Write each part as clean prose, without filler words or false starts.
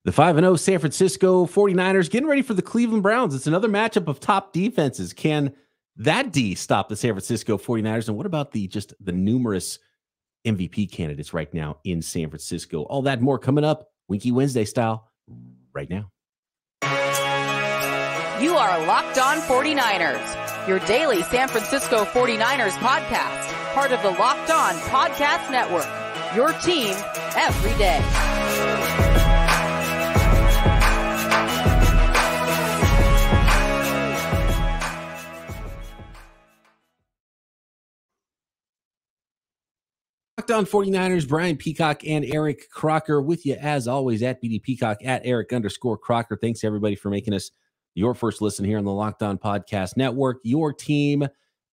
The 5-0 San Francisco 49ers getting ready for the Cleveland Browns. It's another matchup of top defenses. Can that D stop the San Francisco 49ers? And what about the numerous MVP candidates right now in San Francisco? All that and more coming up, Winky Wednesday style, right now. You are Locked On 49ers, your daily San Francisco 49ers podcast, part of the Locked On Podcast Network, your team every day. Locked On 49ers, Brian Peacock and Eric Crocker with you as always at BD Peacock at Eric_Crocker. Thanks everybody for making us your first listen here on the Locked On Podcast Network, your team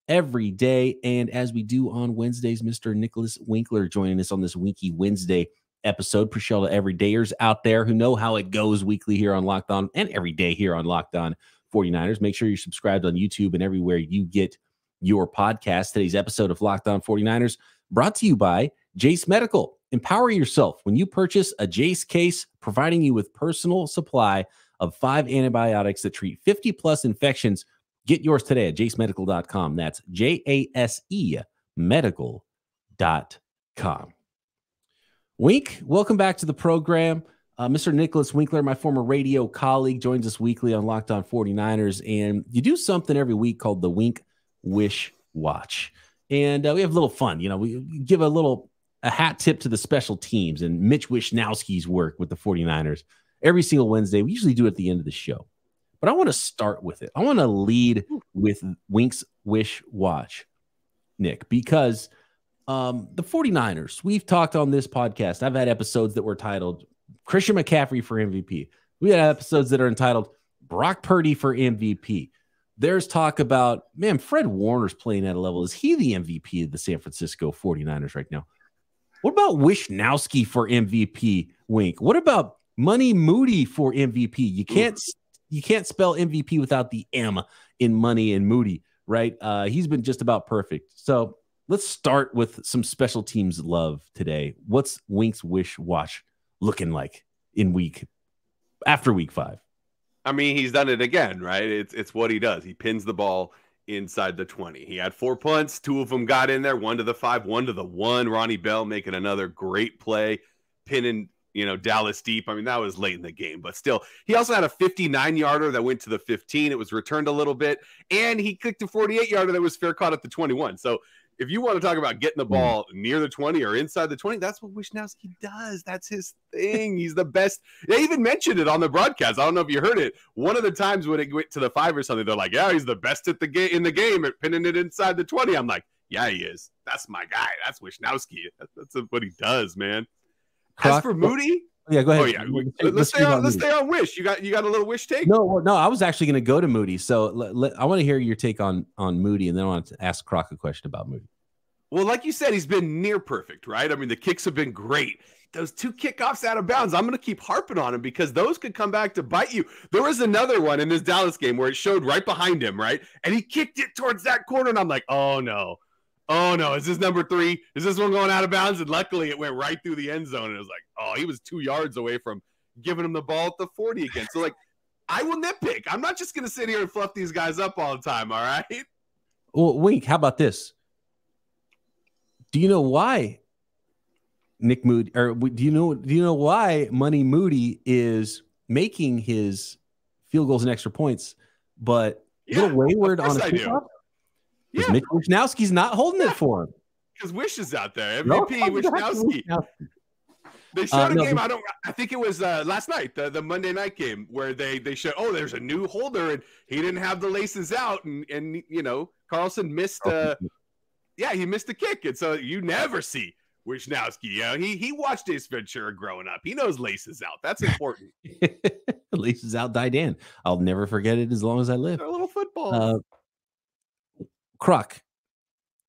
every day. And as we do on Wednesdays, Mr. Nicholas Winkler joining us on this Winky Wednesday episode. Appreciate all the everydayers out there who know how it goes weekly here on Locked On and every day here on Locked On 49ers. Make sure you're subscribed on YouTube and everywhere you get your podcast. Today's episode of Locked On 49ers brought to you by Jace Medical. Empower yourself when you purchase a Jace case, providing you with personal supply of 5 antibiotics that treat 50-plus infections. Get yours today at jacemedical.com. That's JASE medical.com. Wink, welcome back to the program. Mr. Nicholas Winkler, my former radio colleague, joins us weekly on Locked On 49ers. And you do something every week called the Wink Wish Watch. And we have a little fun. You know, we give a hat tip to the special teams and Mitch Wishnowsky's work with the 49ers every single Wednesday. We usually do it at the end of the show. But I want to start with it. I want to lead with Wink's Wish Watch, Nick, because the 49ers, we've talked on this podcast. I've had episodes that were titled Christian McCaffrey for MVP. We had episodes that are entitled Brock Purdy for MVP. There's talk about, man, Fred Warner's playing at a level. Is he the MVP of the San Francisco 49ers right now? What about Wishnowsky for MVP, Wink? What about Money Moody for MVP? You can't spell MVP without the M in Money and Moody, right? He's been just about perfect. So let's start with some special teams love today. What's Wink's Wish Watch looking like after week 5? I mean, he's done it again, right? It's what he does. He pins the ball inside the 20. He had 4 punts. 2 of them got in there, 1 to the 5, 1 to the 1. Ronnie Bell making another great play, pinning, Dallas deep. I mean, that was late in the game, but still, he also had a 59-yarder that went to the 15. It was returned a little bit, and he kicked a 48-yarder that was fair caught at the 21. So if you want to talk about getting the ball near the 20 or inside the 20, that's what Wishnowsky does. That's his thing. He's the best. They even mentioned it on the broadcast. I don't know if you heard it. One of the times when it went to the 5 or something, they're like, yeah, he's the best in the game at pinning it inside the 20. I'm like, yeah, he is. That's my guy. That's Wishnowsky. That's what he does, man. As for Moody, yeah, go ahead. Oh yeah, let's stay on Wish. You got a little Wish take? No, I was actually going to go to Moody. So I want to hear your take on Moody, and then I want to ask Croc a question about Moody. Well, like you said, he's been near perfect, right? I mean, the kicks have been great. Those 2 kickoffs out of bounds, I'm going to keep harping on him because those could come back to bite you. There was another one in this Dallas game where it showed right behind him, right? And he kicked it towards that corner, and I'm like, oh no, is this number 3? Is this one going out of bounds? And luckily, it went right through the end zone, and it was like, oh, he was 2 yards away from giving him the ball at the 40 again. So, like, I will nitpick. I'm not just going to sit here and fluff these guys up all the time, all right? Well, Wink, how about this? Do you know why Nick Moody, or do you know why Money Moody is making his field goals and extra points, but a little wayward on a kickoff? Because Mitch Wishnowsky's not holding it for him. Because Wish is out there. MVP Wishnowsky. They showed a game. I think it was last night, the Monday night game, where they showed, there's a new holder, and he didn't have the laces out, and Carlson missed. He missed a kick, and so you never see Wishnowsky. He watched Ace Ventura growing up. He knows laces out. That's important. Laces out, die Dan. I'll never forget it as long as I live. A little football. Croc,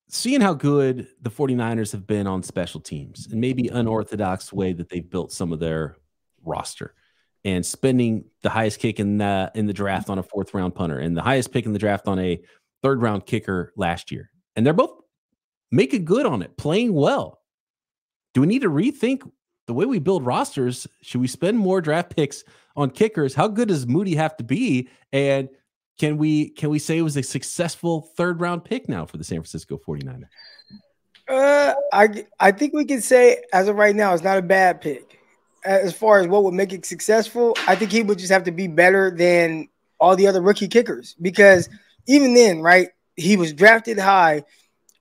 seeing how good the 49ers have been on special teams and maybe unorthodox way that they've built some of their roster, and spending the highest kick in the draft on a 4th-round punter and the highest pick in the draft on a 3rd-round kicker last year, and they're both making good on it, playing well. Do we need to rethink the way we build rosters, should we spend more draft picks on kickers? How good does Moody have to be? And can we say it was a successful 3rd round pick now for the San Francisco 49ers? I think we can say as of right now, it's not a bad pick. As far as what would make it successful, I think he would just have to be better than all the other rookie kickers, because even then, right, he was drafted high.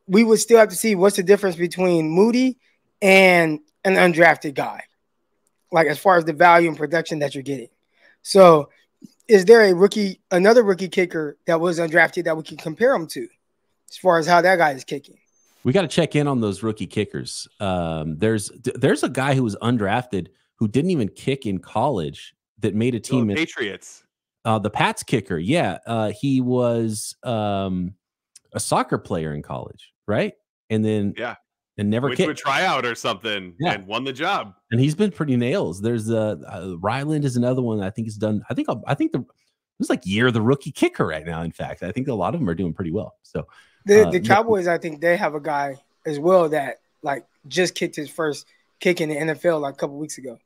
We would still have to see what's the difference between Moody and an undrafted guy, like as far as the value and production that you're getting. So is there another rookie kicker that was undrafted that we can compare him to as far as how that guy is kicking? We got to check in on those rookie kickers. There's a guy who was undrafted who didn't even kick in college that made a team. Patriots. The Pats kicker. Yeah. He was a soccer player in college, right? And then and never went kicked. to a tryout or something and won the job. And he's been pretty nails. There's Ryland is another one that I think is done. I think it's like year of the rookie kicker right now. In fact, I think a lot of them are doing pretty well. So the Cowboys, I think they have a guy as well that like just kicked his first kick in the NFL like a couple weeks ago.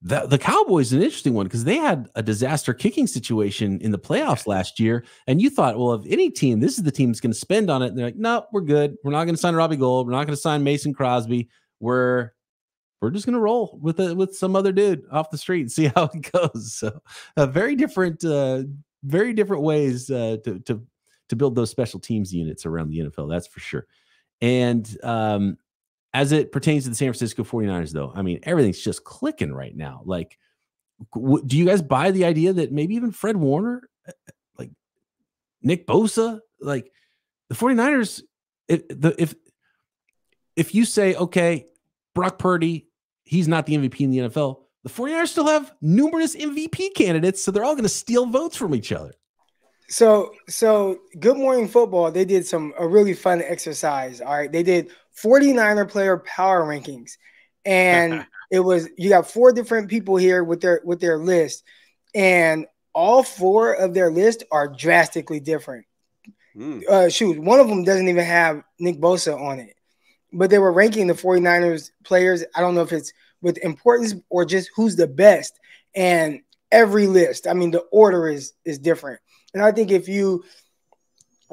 The Cowboys is an interesting one because they had a disaster kicking situation in the playoffs last year. And you thought, well, if any team, this is the team that's going to spend on it. And they're like, no, we're good. We're not going to sign Robbie Gould. We're not going to sign Mason Crosby. We're just going to roll with some other dude off the street and see how it goes. So very different ways to build those special teams units around the NFL. That's for sure. And as it pertains to the San Francisco 49ers, though, I mean, everything's just clicking right now. Like, do you guys buy the idea that maybe even Fred Warner, like Nick Bosa, like the 49ers, if you say, okay, Brock Purdy, he's not the MVP in the NFL, the 49ers still have numerous MVP candidates, so they're all going to steal votes from each other. So Good Morning Football, they did a really fun exercise. All right. They did 49er player power rankings. And you got 4 different people here with their list. And all 4 of their list are drastically different. One of them doesn't even have Nick Bosa on it. But they were ranking the 49ers players. I don't know if it's with importance or just who's the best. And every list, I mean, the order is different. And I think if you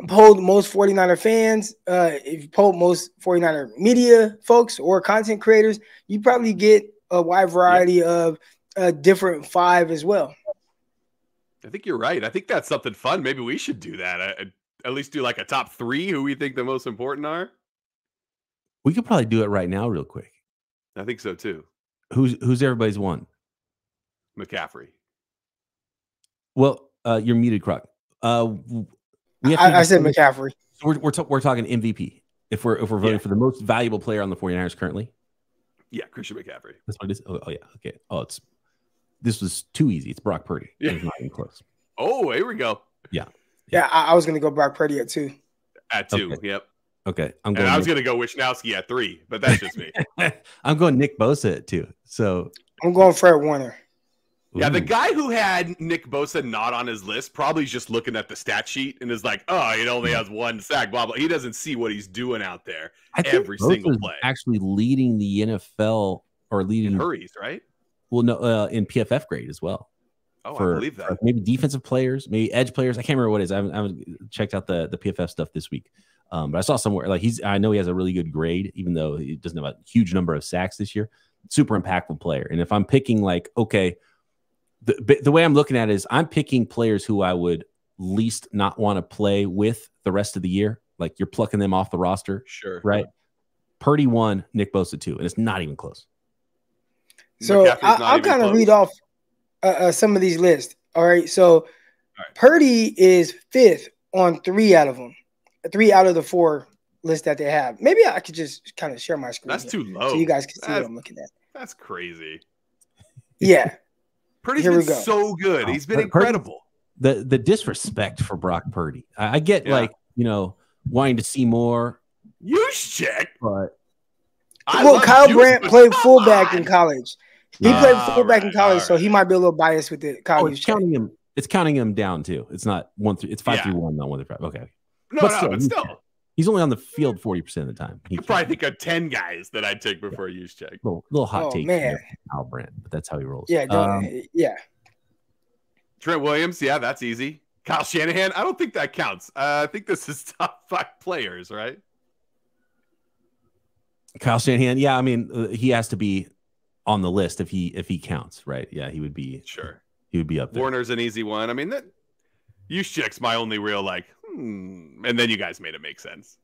polled most 49er fans, if you polled most 49er media folks or content creators, you probably get a wide variety of a different 5 as well. I think you're right. I think that's something fun. Maybe we should do that. At least do like a top 3 who we think the most important are. We could probably do it right now real quick. I think so too. Who's everybody's one? McCaffrey. Well, you're muted, Croc. I said McCaffrey. So we're talking MVP. If we're voting for the most valuable player on the 49ers currently. Yeah, Christian McCaffrey. That's what it is. Oh yeah. Okay. Oh, this was too easy. It's Brock Purdy. Yeah. It's not even close. Oh, here we go. Yeah. I was going to go Brock Purdy at 2. At 2. Okay. Yep. Okay. I was going to go Wishnowsky at 3, but that's just me. I'm going Nick Bosa at 2. So I'm going Fred Warner. Yeah, the guy who had Nick Bosa not on his list probably just looking at the stat sheet and is like, oh, he only has 1 sack, blah, blah. He doesn't see what he's doing out there every single play. Actually leading the NFL or leading in hurries, right? Well, no, in PFF grade as well. Oh, I believe that. Maybe defensive players, maybe edge players. I can't remember what it is. I haven't checked out the PFF stuff this week. But I saw somewhere like I know he has a really good grade, even though he doesn't have a huge number of sacks this year. Super impactful player. And if I'm picking like, okay, the way I'm looking at it is I'm picking players who I would least not want to play with the rest of the year. Like you're plucking them off the roster. Sure. Right. Purdy 1, Nick Bosa 2, and it's not even close. So I'll kind of read off some of these lists. All right. So Purdy is 5th on 3 out of them. 3 out of the 4 lists that they have. Maybe I could just kind of share my screen. That's too low. So you guys can see what I'm looking at. That's crazy. Yeah. Purdy's been so good. He's been incredible. The disrespect for Brock Purdy. I get wanting to see more. Use check. But Kyle Brandt played fullback in college. He played fullback in college, so he might be a little biased with the college. It's counting him down too. It's not 1 through. It's 5 through 1, not 1 through 5. Okay. But still. He's only on the field 40% of the time. You could probably think of 10 guys that I'd take before Juszczyk. Little hot take, man. Al Brandt, but that's how he rolls. Yeah, yeah. Trent Williams, yeah, that's easy. Kyle Shanahan, I don't think that counts. I think this is top 5 players, right? Kyle Shanahan, yeah, I mean, he has to be on the list if he counts, right? Yeah, he would be. Sure. He would be up there. Warner's an easy one. I mean, that Juszczyk's my only real and then you guys made it make sense.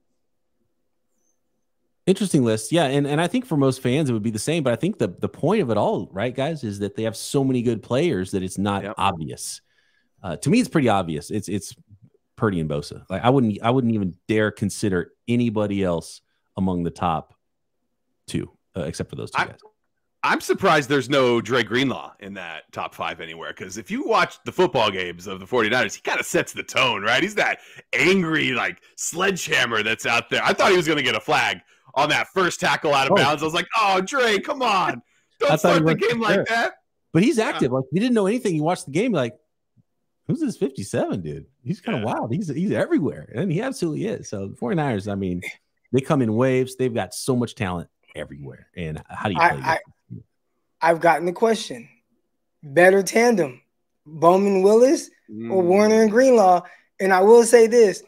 Interesting list. Yeah, and I think for most fans it would be the same, but I think the point of it all, right, guys, is that they have so many good players that it's not obvious. To me, it's pretty obvious. It's Purdy and Bosa. Like I wouldn't even dare consider anybody else among the top 2, except for those 2 guys. I'm surprised there's no Dre Greenlaw in that top 5 anywhere, because if you watch the football games of the 49ers, he kind of sets the tone, right? He's that angry, like, sledgehammer that's out there. I thought he was going to get a flag on that first tackle out of bounds. I was like, oh, Dre, come on. Don't start the game like that. But he's active. Like, he didn't know anything. He watched the game like, who's this 57 dude? He's kind of wild. He's everywhere. And he absolutely is. So the 49ers, I mean, they come in waves. They've got so much talent everywhere. And how do you play that? I've gotten the question. Better tandem, Bowman Willis or Warner and Greenlaw? And I will say this.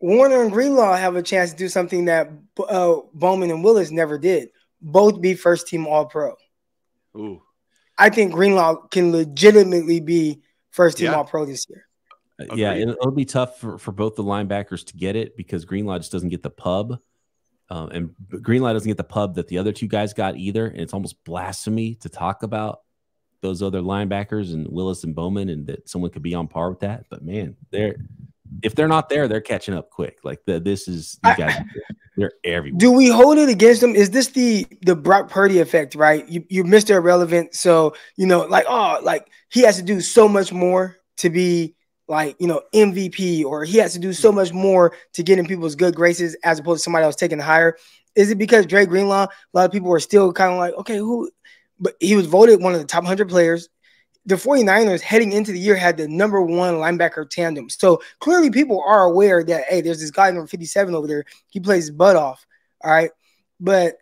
Warner and Greenlaw have a chance to do something that Bowman and Willis never did. Both be first-team All-Pro. Ooh. I think Greenlaw can legitimately be first-team All-Pro this year. Yeah, it'll be tough for both the linebackers to get it because Greenlaw just doesn't get the pub. And Greenlaw doesn't get the pub that the other 2 guys got either. And it's almost blasphemy to talk about those other linebackers and Willis and Bowman and that someone could be on par with that. But, man, if they're not there, they're catching up quick. Like, these guys, they're everywhere. Do we hold it against them? Is this the Brock Purdy effect, right? You're Mr. Irrelevant. So, he has to do so much more to be MVP, or he has to do so much more to get in people's good graces as opposed to somebody else taking the higher. Is it because Dre Greenlaw, a lot of people are still kind of like, okay, who? But he was voted one of the top 100 players. The 49ers heading into the year had the #1 linebacker tandem. So clearly people are aware that, hey, there's this guy number 57 over there. He plays his butt off. All right. But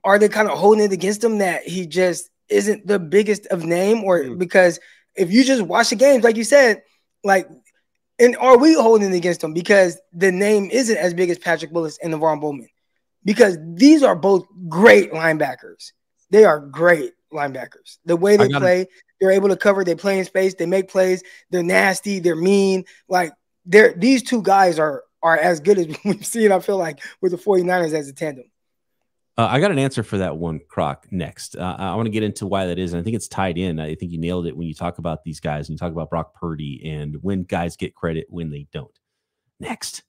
are they kind of holding it against him that he just isn't the biggest of name? Or because if you just watch the games, like you said, and are we holding it against them because the name isn't as big as Patrick Willis and NaVorro Bowman? Because these are both great linebackers. They are great linebackers. The way they play, they're able to cover. They play in space. They make plays. They're nasty. They're mean. These 2 guys are as good as we've seen, I feel like, with the 49ers as a tandem. I got an answer for that one, Croc, next. I want to get into why that is, and I think it's tied in. I think you nailed it when you talk about these guys and you talk about Brock Purdy and when guys get credit, when they don't. Next.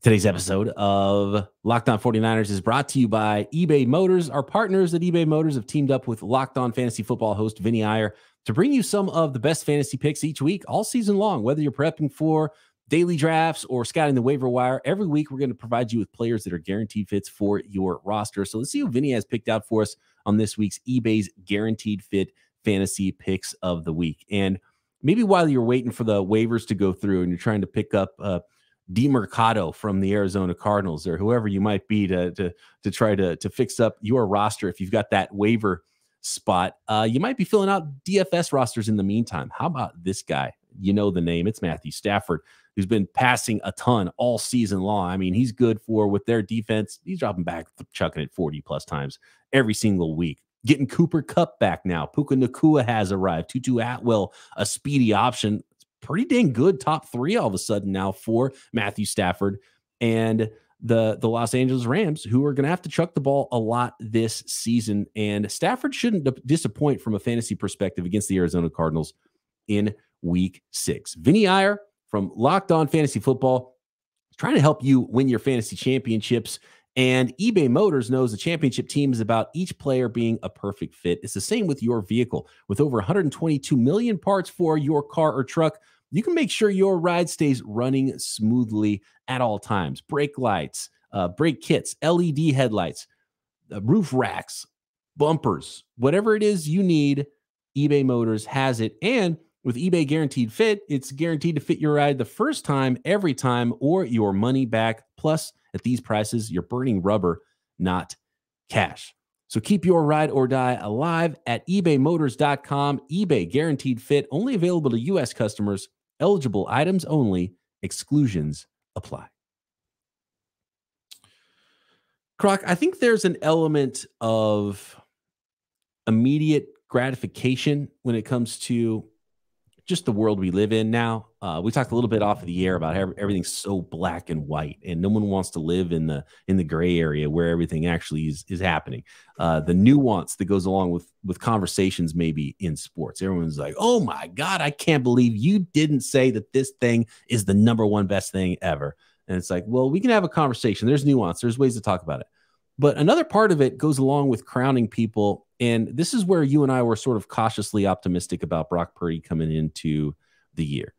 Today's episode of Locked On 49ers is brought to you by eBay Motors. Our partners at eBay Motors have teamed up with Locked On Fantasy Football host Vinny Iyer to bring you some of the best fantasy picks each week, all season long, whether you're prepping for daily drafts or scouting the waiver wire. Every week, we're going to provide you with players that are guaranteed fits for your roster. So let's see who Vinny has picked out for us on this week's eBay's Guaranteed Fit Fantasy Picks of the Week. And maybe while you're waiting for the waivers to go through and you're trying to pick up DeMercado from the Arizona Cardinals or whoever you might be to try to fix up your roster, if you've got that waiver spot, you might be filling out DFS rosters in the meantime. How about this guy? You know the name. It's Matthew Stafford, who's been passing a ton all season long. I mean, he's good for, with their defense, he's dropping back, chucking it 40-plus times every single week. Getting Cooper Kupp back now. Puka Nacua has arrived. Tutu Atwell, a speedy option. It's pretty dang good. Top 3 all of a sudden now for Matthew Stafford. And the Los Angeles Rams, who are going to have to chuck the ball a lot this season. And Stafford shouldn't disappoint from a fantasy perspective against the Arizona Cardinals in Week 6. Vinny Iyer from Locked On Fantasy Football is trying to help you win your fantasy championships. And eBay Motors knows the championship team is about each player being a perfect fit. It's the same with your vehicle. With over 122 million parts for your car or truck, you can make sure your ride stays running smoothly at all times. Brake lights, brake kits, LED headlights, roof racks, bumpers, whatever it is you need, eBay Motors has it. And With eBay Guaranteed Fit, it's guaranteed to fit your ride the first time, every time, or your money back. Plus, at these prices, you're burning rubber, not cash. So keep your ride or die alive at ebaymotors.com. eBay Guaranteed Fit, only available to U.S. customers. Eligible items only. Exclusions apply. Croc, I think there's an element of immediate gratification when it comes to just the world we live in now. We talked a little bit off of the air about how everything's so black and white, and no one wants to live in the gray area where everything actually is happening. The nuance that goes along with conversations maybe in sports. Everyone's like, oh my God, I can't believe you didn't say that this thing is the #1 best thing ever. And it's like, well, we can have a conversation. There's nuance. There's ways to talk about it. But another part of it goes along with crowning people. And this is where you and I were sort of cautiously optimistic about Brock Purdy coming into the year.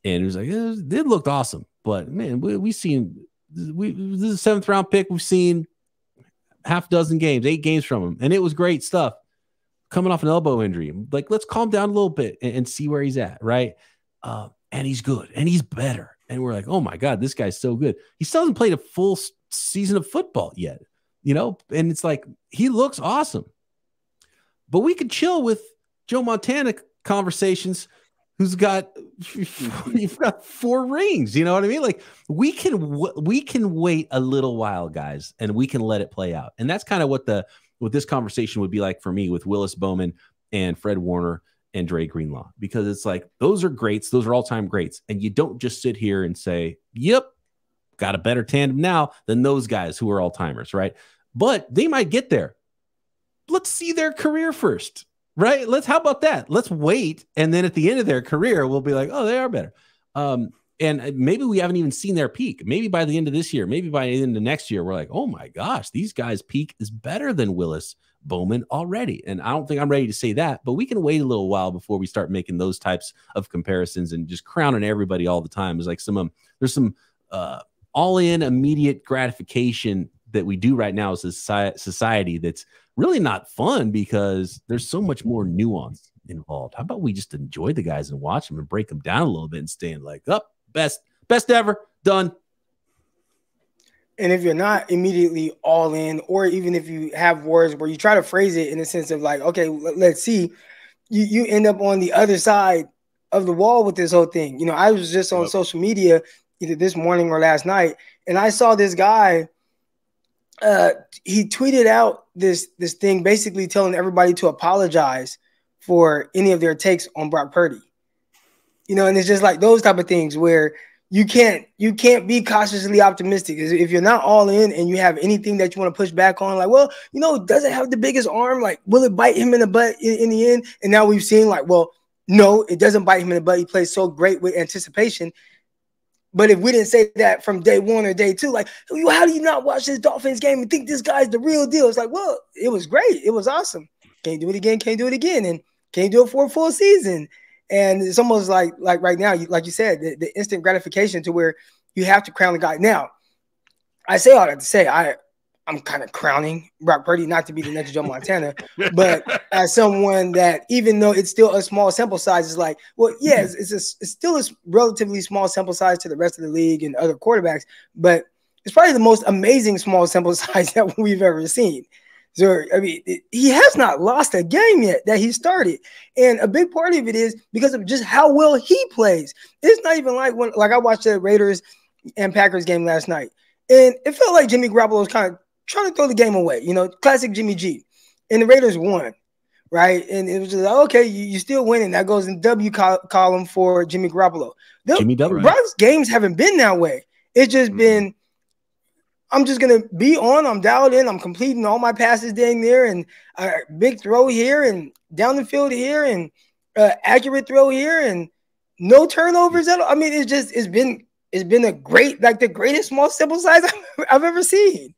And it was like, it looked awesome. But, man, we've seen this is a 7th round pick. We've seen half a dozen games, 8 games from him. And it was great stuff coming off an elbow injury. Like, let's calm down a little bit and see where he's at, right? And he's good. And he's better. And we're like, oh, my God, this guy's so good. He still hasn't played a full season of football yet, you know? And it's like, he looks awesome. But we could chill with Joe Montana conversations who's got 4 rings. You know what I mean? Like, we can wait a little while, guys, and we can let it play out. And that's kind of what this conversation would be like for me with Willis Bowman and Fred Warner and Dre Greenlaw, because it's like, those are greats. Those are all-time greats. And you don't just sit here and say, yep, got a better tandem now than those guys who are all-timers, right? But they might get there. Let's see their career first, right? How about that? Let's wait. And then at the end of their career, we'll be like, oh, they are better. And maybe we haven't even seen their peak. Maybe by the end of this year, maybe by the end of next year, we're like, oh my gosh, these guys' peak is better than Willis Bowman already. And I don't think I'm ready to say that, but we can wait a little while before we start making those types of comparisons and just crowning everybody all the time. It's like there's some all-in immediate gratification that we do right now as a society that's really not fun because there's so much more nuance involved. How about we just enjoy the guys and watch them and break them down a little bit and staying like, best ever, done. And if you're not immediately all in, or even if you have words where you try to phrase it in the sense of like, okay, let's see, you end up on the other side of the wall with this whole thing. You know, I was just on social media either this morning or last night, and I saw this guy. He tweeted out this thing basically telling everybody to apologize for any of their takes on Brock Purdy. You know, and it's just like those type of things where you can't be cautiously optimistic. If you're not all in and you have anything that you want to push back on, like, well, you know, does it have the biggest arm? Like, will it bite him in the butt in the end? And now we've seen like, well, no, it doesn't bite him in the butt. He plays so great with anticipation. But if we didn't say that from day 1 or day 2, like, how do you not watch this Dolphins game and think this guy's the real deal? It's like, well, it was great. It was awesome. Can't do it again. Can't do it again. And can't do it for a full season. And it's almost like right now, like you said, the instant gratification to where you have to crown the guy. Now, I say all that to say I'm kind of crowning Brock Purdy, not to be the next Joe Montana, but as someone that, even though it's still a small sample size, is like, well, yeah, it's still a relatively small sample size to the rest of the league and other quarterbacks, but it's probably the most amazing small sample size that we've ever seen. So, I mean, he has not lost a game yet that he started. And a big part of it is because of just how well he plays. It's not even like I watched the Raiders and Packers game last night, and it felt like Jimmy Garoppolo was kind of trying to throw the game away, you know, classic Jimmy G. And the Raiders won, right? And it was just like, okay, you still winning. That goes in W column for Jimmy Garoppolo. Jimmy W. Brock's games haven't been that way. It's just been, I'm just going to be on. I'm dialed in. I'm completing all my passes dang there, and big throw here and down the field here and accurate throw here and no turnovers at all. I mean, it's been a great, like the greatest small sample size I've ever seen.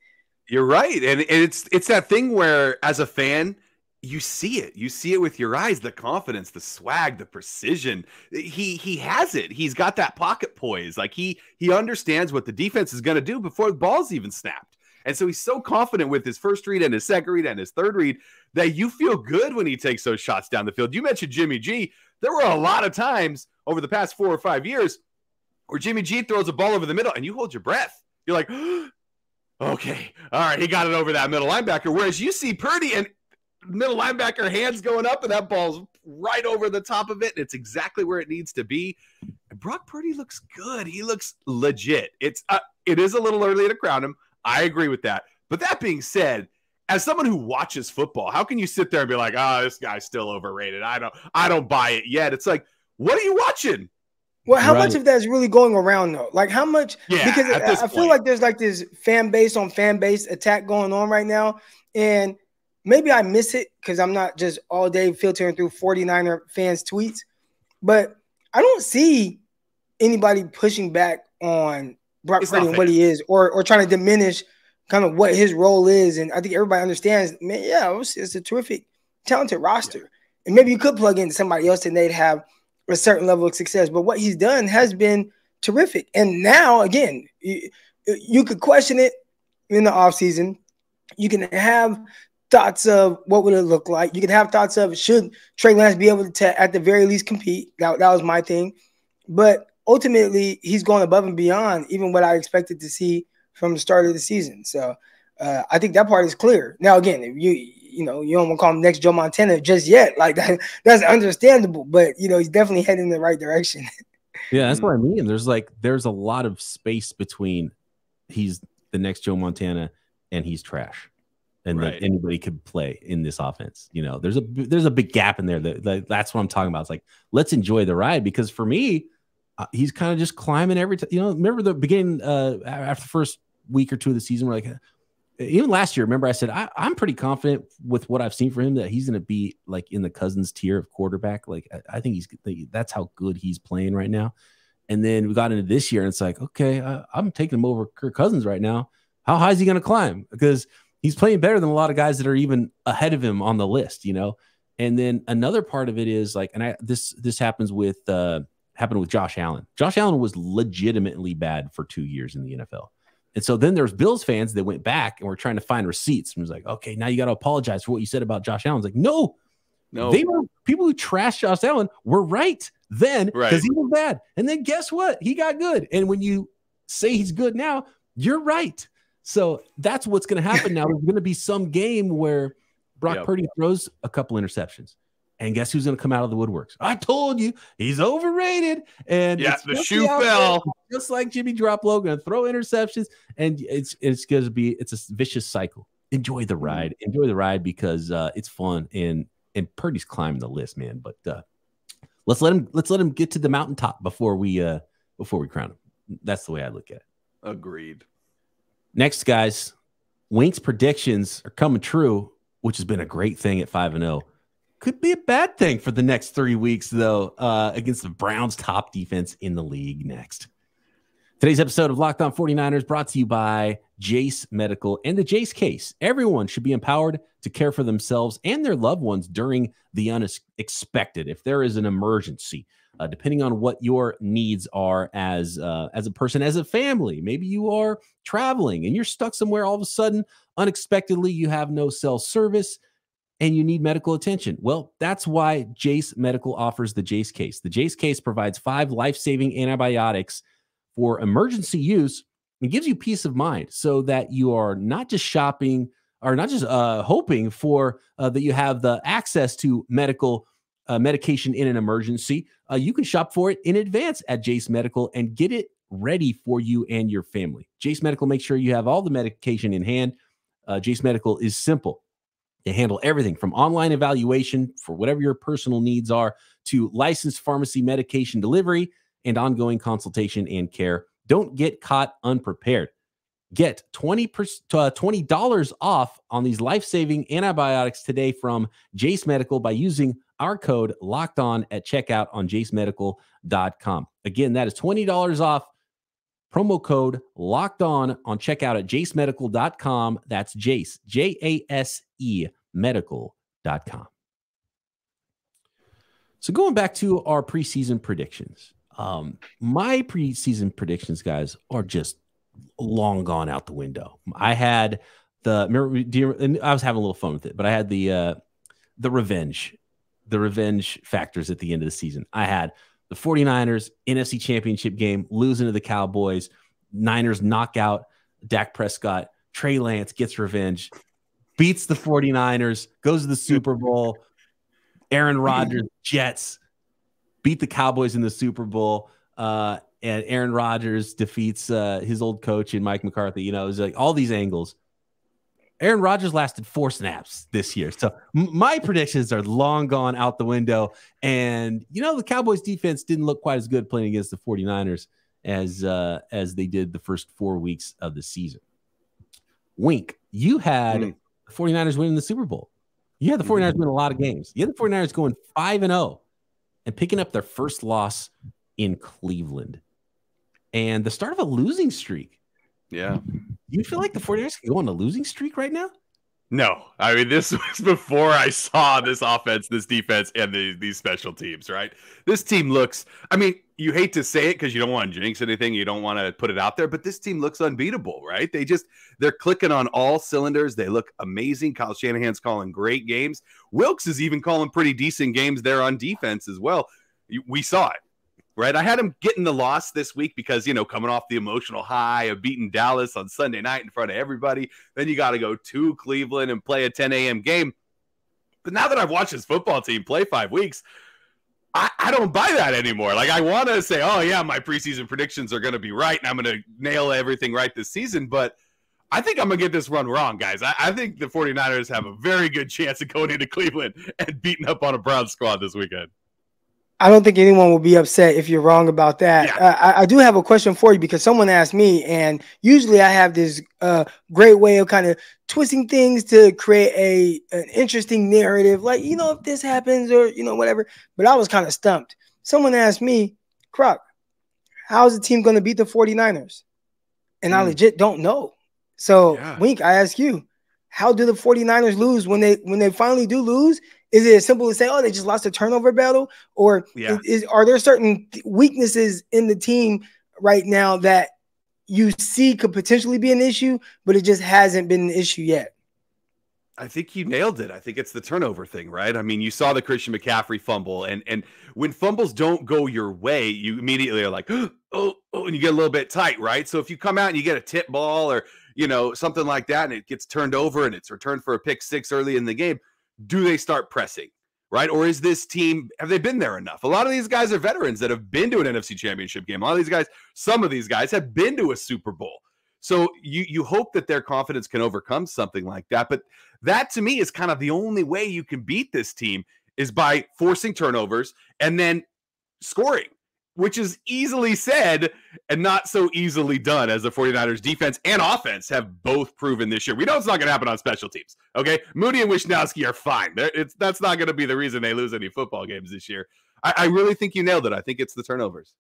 You're right. And it's that thing where as a fan, you see it with your eyes, the confidence, the swag, the precision. He has it. He's got that pocket poise. Like he understands what the defense is going to do before the ball's even snapped. And so he's so confident with his first read and his second read and his third read that you feel good when he takes those shots down the field. You mentioned Jimmy G. There were a lot of times over the past 4 or 5 years where Jimmy G throws a ball over the middle and you hold your breath. You're like, okay, all right, he got it over that middle linebacker. Whereas you see Purdy and middle linebacker hands going up and that ball's right over the top of it. And it's exactly where it needs to be. And Brock Purdy looks good. He looks legit. It is a little early to crown him. I agree with that. But that being said, as someone who watches football, how can you sit there and be like, oh, this guy's still overrated? I don't buy it yet. It's like, what are you watching? Well, how much of that is really going around though? Like how much? Yeah, because I feel like there's like this fan base on fan base attack going on right now. And maybe I miss it because I'm not just all day filtering through 49er fans' tweets. But I don't see anybody pushing back on Brock Purdy and what he is or trying to diminish kind of what his role is. And I think everybody understands, man, yeah, it's a terrific, talented roster. Yeah. And maybe you could plug in somebody else and they'd have a certain level of success. But what he's done has been terrific. And now, again, you could question it in the offseason. You can have thoughts of what would it look like. You can have thoughts of should Trey Lance be able to, at the very least, compete. That was my thing. But ultimately, he's gone above and beyond even what I expected to see from the start of the season. So I think that part is clear. Now, again, if you don't want to call him next Joe Montana just yet. Like that's understandable, but he's definitely heading in the right direction. Yeah, that's what I mean. There's a lot of space between he's the next Joe Montana and he's trash. And that anybody could play in this offense. There's a big gap in there. That's what I'm talking about. It's like, let's enjoy the ride, because for me, he's kind of just climbing every time. Remember the beginning after the first week or two of the season, we're like, even last year, remember I said, I'm pretty confident with what I've seen for him that he's going to be like in the Cousins tier of quarterback. Like, I think that's how good he's playing right now. And then we got into this year and it's like, okay, I'm taking him over Kirk Cousins right now. How high is he going to climb? Because he's playing better than a lot of guys that are even ahead of him on the list, And then another part of it is like, and this happens with happened with Josh Allen. Josh Allen was legitimately bad for 2 years in the NFL. And so then there's Bills fans that went back and were trying to find receipts. And was like, okay, now you got to apologize for what you said about Josh Allen. It's like, no. They were people who trashed Josh Allen were right then because he was bad. And then guess what? He got good. And when you say he's good now, you're right. So that's what's going to happen now. There's going to be some game where Brock Purdy throws a couple interceptions. And guess who's going to come out of the woodworks? I told you he's overrated. And the shoe fell. Just like Jimmy Garoppolo, going to throw interceptions. And it's going to be a vicious cycle. Enjoy the ride. Enjoy the ride because it's fun. And Purdy's climbing the list, man. But let's let him get to the mountaintop before we crown him. That's the way I look at it. Agreed. Next, guys, Wink's predictions are coming true, which has been a great thing at 5-0. Could be a bad thing for the next 3 weeks, though, against the Browns' top defense in the league next. Today's episode of Locked On 49ers brought to you by Jace Medical and the Jace Case. Everyone should be empowered to care for themselves and their loved ones during the unexpected. If there is an emergency, depending on what your needs are as a person, as a family, maybe you are traveling and you're stuck somewhere all of a sudden, unexpectedly, you have no cell service and you need medical attention. Well, that's why Jace Medical offers the Jace Case. The Jace Case provides 5 life-saving antibiotics for emergency use and gives you peace of mind so that you are not just shopping or not just hoping for that you have the access to medical medication in an emergency. You can shop for it in advance at Jace Medical and get it ready for you and your family. Jace Medical makes sure you have all the medication in hand. Jace Medical is simple. They handle everything from online evaluation for whatever your personal needs are to licensed pharmacy medication delivery and ongoing consultation and care. Don't get caught unprepared. Get $20 off on these life-saving antibiotics today from Jace Medical by using our code LOCKEDON at checkout on jacemedical.com. Again, that is $20 off. Promo code LOCKEDON on checkout at jacemedical.com. That's Jace, Jase, medical.com. So going back to our preseason predictions, my preseason predictions, guys, are just long gone out the window. I had and I was having a little fun with it, but I had the revenge the revenge factors at the end of the season. I had the 49ers NFC Championship game losing to the Cowboys. Niners knock out Dak Prescott. Trey Lance gets revenge, beats the 49ers, goes to the Super Bowl. Aaron Rodgers, Jets, beat the Cowboys in the Super Bowl. And Aaron Rodgers defeats his old coach in Mike McCarthy. You know, it was like all these angles. Aaron Rodgers lasted 4 snaps this year. So my predictions are long gone out the window. And, you know, the Cowboys defense didn't look quite as good playing against the 49ers as they did the first 4 weeks of the season. Wink, you had the 49ers winning the Super Bowl. You had the 49ers win a lot of games. You had the 49ers going 5-0 and picking up their first loss in Cleveland. And the start of a losing streak. Yeah. Do you feel like the 49ers can go on a losing streak right now? No. I mean, this was before I saw this offense, this defense, and these special teams, right? This team looks, I mean, you hate to say it because you don't want to jinx anything. You don't want to put it out there, but this team looks unbeatable, right? They're clicking on all cylinders. They look amazing. Kyle Shanahan's calling great games. Wilkes is even calling pretty decent games there on defense as well. We saw it. Right, I had him getting the loss this week because, you know, coming off the emotional high of beating Dallas on Sunday night in front of everybody. Then you got to go to Cleveland and play a 10 a.m. game. But now that I've watched this football team play 5 weeks, I don't buy that anymore. Like, I want to say, oh, yeah, my preseason predictions are going to be right, and I'm going to nail everything right this season. But I think I'm going to get this run wrong, guys. I think the 49ers have a very good chance of going into Cleveland and beating up on a Browns squad this weekend. I don't think anyone will be upset if you're wrong about that. Yeah. I do have a question for you because someone asked me, and usually I have this great way of kind of twisting things to create an interesting narrative, like, you know, if this happens or, you know, whatever. But I was kind of stumped. Someone asked me, Croc, how's the team going to beat the 49ers? And I legit don't know. So, Wink, I ask you, how do the 49ers lose when they finally do lose? Is it as simple as say, oh, they just lost a turnover battle? Or are there certain weaknesses in the team right now that you see could potentially be an issue, but it just hasn't been an issue yet? I think you nailed it. I think it's the turnover thing, right? I mean, you saw the Christian McCaffrey fumble, and when fumbles don't go your way, you immediately are like, oh, and you get a little bit tight, right? So if you come out and you get a tip ball or, you know, something like that, and it gets turned over and it's returned for a pick six early in the game, do they start pressing, right? Or is this team, have they been there enough? A lot of these guys are veterans that have been to an NFC Championship game. A lot of these guys, some of these guys have been to a Super Bowl. So you hope that their confidence can overcome something like that. But that, to me, is kind of the only way you can beat this team is by forcing turnovers and then scoring, which is easily said and not so easily done, as the 49ers defense and offense have both proven this year. We know it's not going to happen on special teams, okay? Mooney and Wishnowsky are fine. That's not going to be the reason they lose any football games this year. I really think you nailed it. I think it's the turnovers.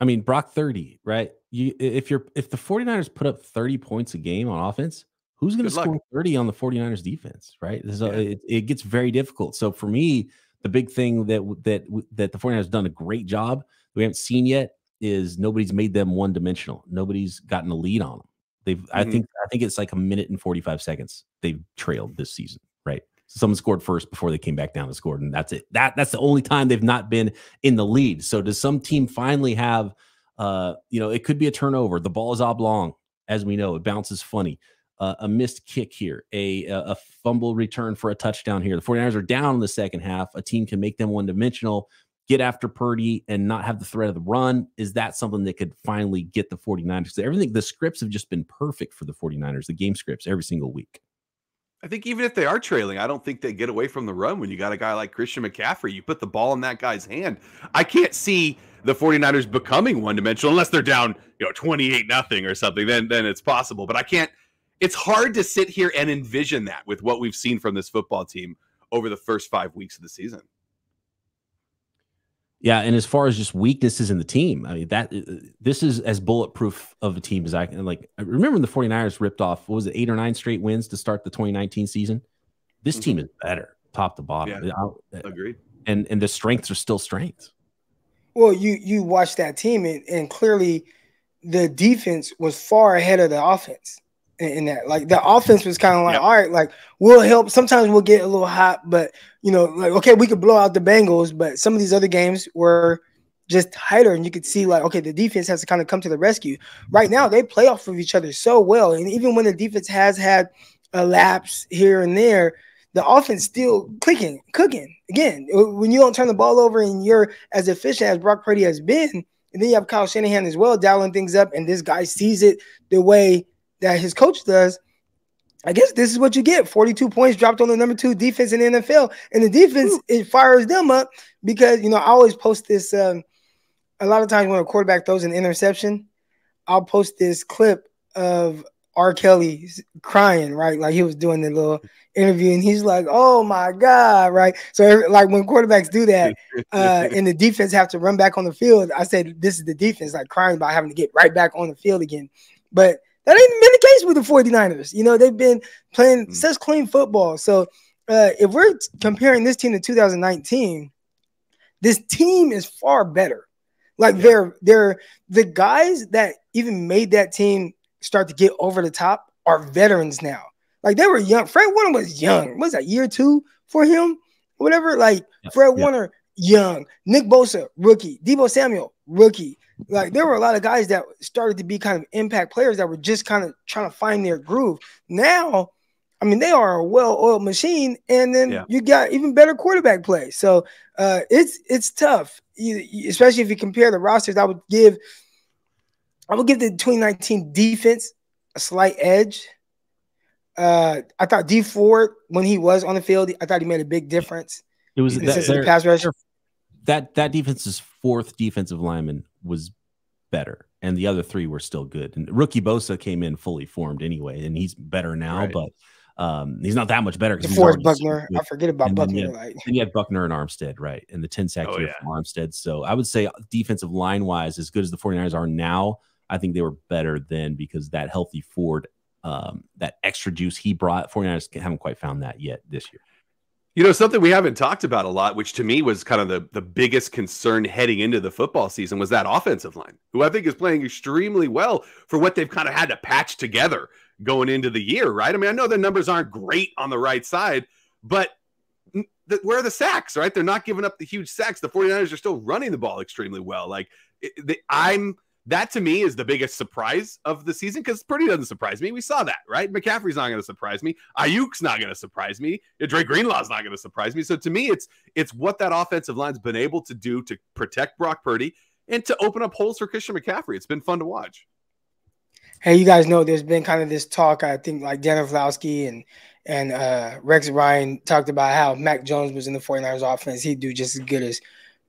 I mean, Brock 30, right? If the 49ers put up 30 points a game on offense, who's going to score 30 on the 49ers defense, right? So it gets very difficult. So for me, the big thing that the 49ers have done a great job we haven't seen yet is nobody's made them one-dimensional. Nobody's gotten a lead on them. I think it's like a minute and 45 seconds they've trailed this season, right? So someone scored first before they came back down and scored, and that's it. That's the only time they've not been in the lead. So does some team finally have, it could be a turnover. The ball is oblong, as we know. It bounces funny. A missed kick here, a fumble return for a touchdown here. The 49ers are down in the second half. A team can make them one-dimensional, get after Purdy, and not have the threat of the run. Is that something that could finally get the 49ers? So the scripts have just been perfect for the 49ers, the game scripts every single week. I think even if they are trailing, I don't think they get away from the run when you got a guy like Christian McCaffrey. You put the ball in that guy's hand. I can't see the 49ers becoming one-dimensional unless they're down, 28-0 or something. Then it's possible. But I can't. It's hard to sit here and envision that with what we've seen from this football team over the first 5 weeks of the season. Yeah, and as far as just weaknesses in the team, I mean, this is as bulletproof of a team as I can. Like, I remember when the 49ers ripped off, what was it, 8 or 9 straight wins to start the 2019 season? This team is better, top to bottom. Yeah, agreed. And the strengths are still strengths. Well, you watch that team, and clearly the defense was far ahead of the offense. in that. Like the offense was kind of like, all right, like we'll help. Sometimes we'll get a little hot, but like, okay, we could blow out the Bengals, but some of these other games were just tighter, and you could see like, okay, the defense has to kind of come to the rescue. Right now, they play off of each other so well, and even when the defense has had a lapse here and there, the offense still cooking. Again, when you don't turn the ball over and you're as efficient as Brock Purdy has been, and then you have Kyle Shanahan as well dialing things up, and this guy sees it the way that his coach does, I guess this is what you get. 42 points dropped on the number 2 defense in the NFL. And the defense, it fires them up because, I always post this a lot of times when a quarterback throws an interception, I'll post this clip of R. Kelly crying, right? Like he was doing the little interview and he's like, oh my God, right? So like when quarterbacks do that and the defense have to run back on the field, I said, this is the defense like crying about having to get right back on the field again. But that ain't been the case with the 49ers. They've been playing such clean football. So if we're comparing this team to 2019, this team is far better. Like they're the guys that even made that team start to get over the top are veterans now. Like they were young. Fred Warner was young. What was that, year 2 for him? Whatever. Like Fred Warner, young. Nick Bosa, rookie. Deebo Samuel, rookie. Like there were a lot of guys that started to be kind of impact players that were just kind of trying to find their groove. Now, I mean, they are a well-oiled machine, and then you got even better quarterback play. So it's tough, especially if you compare the rosters. I would give the 2019 defense a slight edge. I thought D Ford, when he was on the field, I thought he made a big difference. It was the pass rush. That defense's 4th defensive lineman was better, and the other 3 were still good. And rookie Bosa came in fully formed anyway, and he's better now, but he's not that much better. Before Buckner, I forget about Buckner. And you had Buckner and Armstead, right? And the 10-sack year from Armstead. So I would say defensive line-wise, as good as the 49ers are now, I think they were better then because that healthy Ford, that extra juice he brought, 49ers haven't quite found that yet this year. Something we haven't talked about a lot, which to me was kind of the biggest concern heading into the football season, was that offensive line, who I think is playing extremely well for what they've kind of had to patch together going into the year, right? I mean, I know their numbers aren't great on the right side, but where are the sacks, right? They're not giving up the huge sacks. The 49ers are still running the ball extremely well. Like that to me is the biggest surprise of the season, because Purdy doesn't surprise me. We saw that, right? McCaffrey's not going to surprise me. Ayuk's not going to surprise me. Dre Greenlaw's not going to surprise me. So to me, it's what that offensive line's been able to do to protect Brock Purdy and to open up holes for Christian McCaffrey. It's been fun to watch. Hey, you guys know there's been kind of this talk, I think like Dan Orlovsky and Rex Ryan talked about how Mac Jones was in the 49ers offense. He'd do just as good as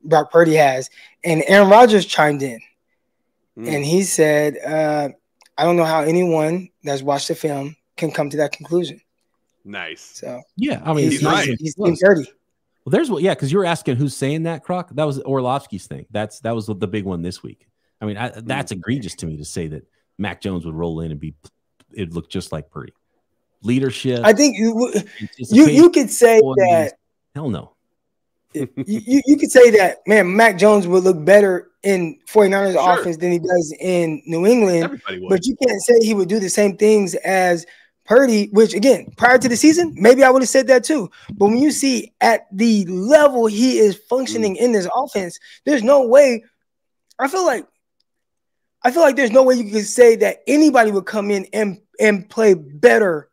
Brock Purdy has. And Aaron Rodgers chimed in. And he said, I don't know how anyone that's watched the film can come to that conclusion. Nice. So yeah, I mean, he's right. He's dirty. Well, there's because you were asking who's saying that, Croc. That was Orlovsky's thing. That was the big one this week. I mean, that's egregious to me to say that Mac Jones would roll in and it'd look just like Purdy. Leadership. I think you could say that. Hell no. You could say that, man, Mac Jones would look better in 49ers offense than he does in New England. But you can't say he would do the same things as Purdy, which, again, prior to the season, maybe I would have said that too. But when you see at the level he is functioning in this offense, there's no way. I feel like there's no way you could say that anybody would come in and play better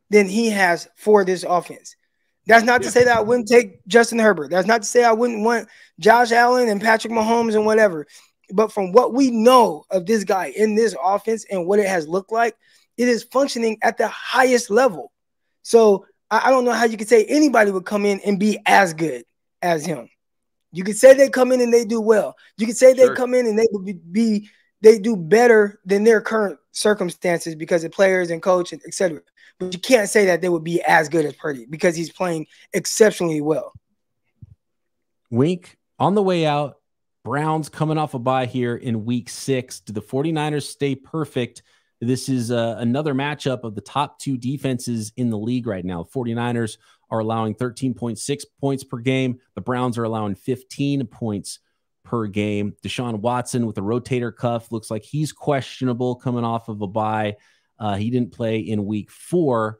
than he has for this offense. That's not to say that I wouldn't take Justin Herbert. That's not to say I wouldn't want Josh Allen and Patrick Mahomes and whatever. But from what we know of this guy in this offense and what it has looked like, it is functioning at the highest level. So I don't know how you could say anybody would come in and be as good as him. You could say they come in and they do well. You could say they come in and they would they do better than their current circumstances because of players and coach, and et cetera. But you can't say that they would be as good as Purdy because he's playing exceptionally well. Wink, on the way out, Browns coming off a bye here in week 6. Do the 49ers stay perfect? This is another matchup of the top 2 defenses in the league right now. The 49ers are allowing 13.6 points per game. The Browns are allowing 15 points per game. Deshaun Watson with a rotator cuff looks like he's questionable coming off of a bye. He didn't play in week 4.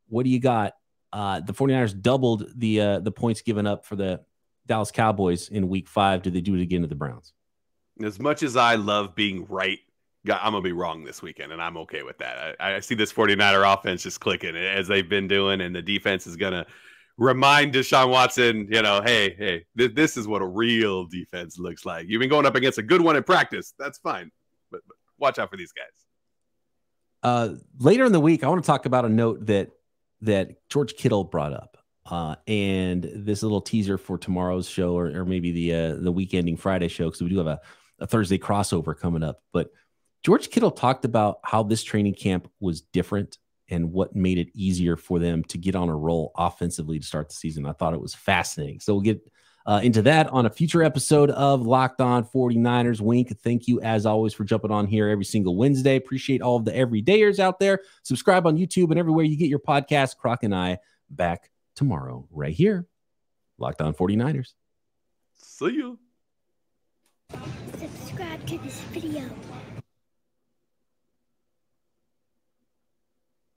What do you got? The 49ers doubled the points given up for the Dallas Cowboys in week 5. Do they do it again to the Browns? As much as I love being right, I'm going to be wrong this weekend, and I'm okay with that. I see this 49er offense just clicking as they've been doing, and the defense is going to remind Deshaun Watson, hey, this is what a real defense looks like. You've been going up against a good one in practice. That's fine, but watch out for these guys. Later in the week, I want to talk about a note that George Kittle brought up. And this little teaser for tomorrow's show, or maybe the week-ending Friday show, because we do have a Thursday crossover coming up. But George Kittle talked about how this training camp was different and what made it easier for them to get on a roll offensively to start the season. I thought it was fascinating. So we'll get into that on a future episode of Locked On 49ers. Wink, thank you as always for jumping on here every single Wednesday. Appreciate all of the everydayers out there. Subscribe on YouTube and everywhere you get your podcast. Croc and I back tomorrow right here. Locked On 49ers. See you. Subscribe to this video.